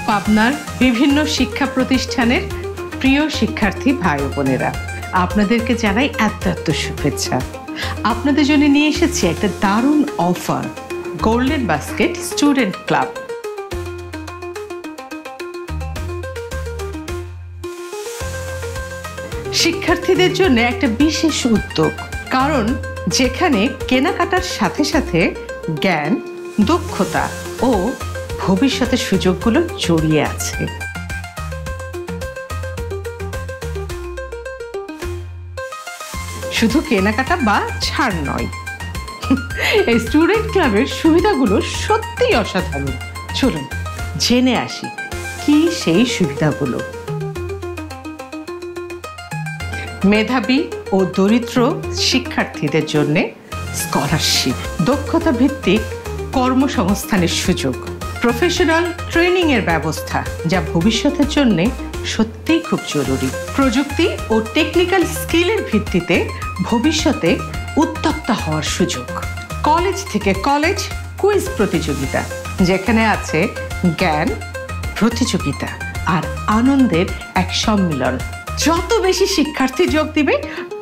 পাবনার বিভিন্ন শিক্ষা প্রতিষ্ঠানের প্রিয় শিক্ষার্থী ভাই বোনেরা, আপনাদেরকে জানাই এত শুভেচ্ছা। আপনাদের জন্য নিয়ে এসেছি একটা দারুণ offer, golden basket student club. শিক্ষার্থীদের জন্য একটা বিশেষ উদ্যোগ, কারণ যেখানে কেনাকাটার সাথে সাথে জ্ঞান, দক্ষতা ও ভবিষ্যতের সুযোগগুলো জড়িয়ে আছে। শুধু কেনাকাটা বা ছাড় নয়, এই স্টুডেন্ট ক্লাবের সুবিধাগুলো সত্যিই অসাধারণ। চলুন জেনে আসি কি সেই সুবিধাগুলো। মেধাবী ও দরিদ্র শিক্ষার্থীদের জন্য স্কলারশিপ, দক্ষতা ভিত্তিক কর্মসংস্থানের সুযোগ, প্রফেশনাল ট্রেনিং এর ব্যবস্থা যা ভবিষ্যতের জন্য সত্যিই খুব জরুরি, প্রযুক্তি ও টেকনিক্যাল স্কিলের ভিত্তিতে ভবিষ্যতে উদ্যোক্তা হওয়ার সুযোগ, কলেজ থেকে কলেজ কুইজ প্রতিযোগিতা যেখানে আছে জ্ঞান, প্রতিযোগিতা আর আনন্দের এক সম্মিলন। যত বেশি শিক্ষার্থী যোগ দিবে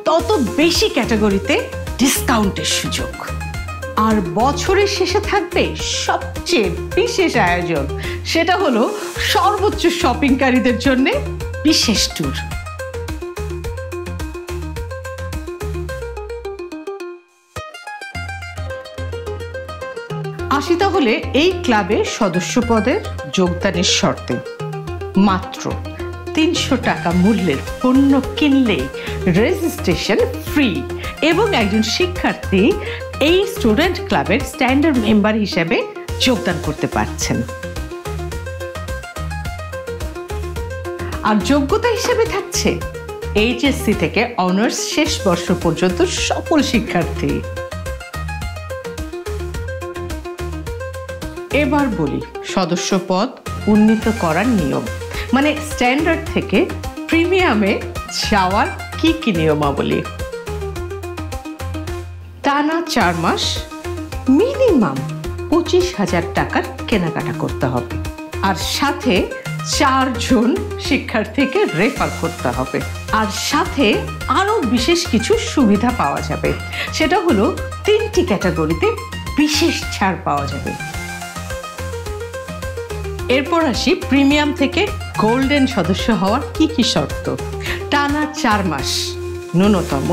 তত বেশি ক্যাটাগরিতে ডিসকাউন্টের সুযোগ, আর বছরের শেষে থাকবে সবচেয়ে বিশেষ আয়োজন, সেটা হলো সর্বোচ্চ শপিংকারীদের জন্য বিশেষ ট্যুর। আসি তাহলে এই ক্লাবে সদস্য পদের যোগদানের শর্তে। মাত্র 300 টাকা মূল্যের পণ্য কিনলেই রেজিস্ট্রেশন ফ্রি এবং একজন শিক্ষার্থী এই স্টুডেন্ট ক্লাবের স্ট্যান্ডার্ড মেম্বার হিসেবে যোগদান করতে পারছেন। আর যোগ্যতা হিসেবে থাকছে এইচএসসি থেকে অনার্স শেষ বর্ষ পর্যন্ত সকল শিক্ষার্থী। এবার বলি সদস্য পদ উন্নীত করার নিয়ম, মানে স্ট্যান্ডার্ড থেকে প্রিমিয়ামে যাওয়ার কি কি নিয়মাবলী। টানা 4 মাস মিনিমাম 25,000 টাকার কেনাকাটা করতে হবে, আর সাথে 4 জন শিক্ষার্থীকে রেফার করতে হবে, আর সাথে আরো বিশেষ কিছু সুবিধা পাওয়া যাবে। সেটা হলো 3টি ক্যাটাগরিতে বিশেষ ছাড় পাওয়া যাবে। এরপর আসি প্রিমিয়াম থেকে গোল্ডেন সদস্য হওয়ার কি কি শর্ত। টানা 4 মাস ন্যূনতম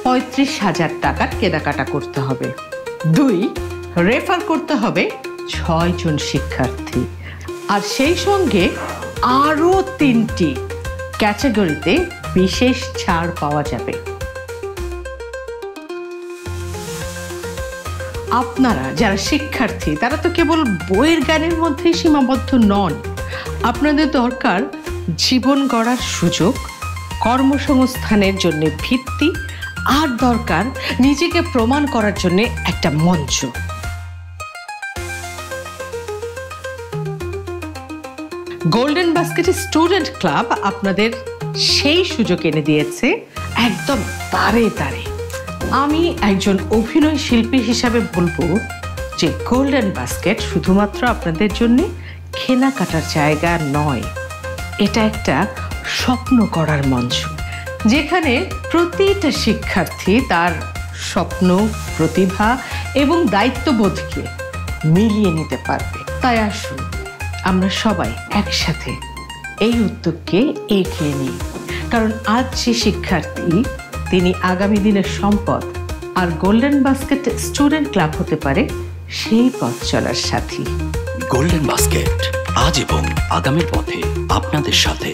35,000 টাকার কেনাকাটা করতে হবে। 2, রেফার করতে হবে 6 জন শিক্ষার্থী, আর সেই সঙ্গে আরো 3টি ক্যাটাগরিতে বিশেষ ছাড় পাওয়া যাবে। আপনারা যারা শিক্ষার্থী তারা তো কেবল বইয়ের জ্ঞানের মধ্যেই সীমাবদ্ধ নন, আপনাদের দরকার জীবন গড়ার সুযোগ, কর্মসংস্থানের জন্য ভিত্তি, আর দরকার নিজেকে প্রমাণ করার জন্য একটা মঞ্চ। গোল্ডেন বাস্কেট স্টুডেন্ট ক্লাব আপনাদের সেই সুযোগ এনে দিয়েছে একদম তারে তারে। আমি একজন অভিনয় শিল্পী হিসাবে বলবো যে গোল্ডেন বাস্কেট শুধুমাত্র আপনাদের জন্য কেনাকাটার জায়গা নয়, এটা একটা স্বপ্ন করার মঞ্চ, যেখানে প্রতিটা শিক্ষার্থী তার স্বপ্ন, প্রতিভা এবং দায়িত্ববোধকে মিলিয়ে নিতে পারবে। তাই আসুন আমরা সবাই একসাথে এই উদ্যোগকে এগিয়ে নিই, কারণ আজ যে শিক্ষার্থী তিনি আগামী দিনের সম্পদ, আর গোল্ডেন বাস্কেট স্টুডেন্ট ক্লাব হতে পারে সেই পথ চলার সাথী। গোল্ডেন বাস্কেট আজ এবং আগামীর পথে আপনাদের সাথে।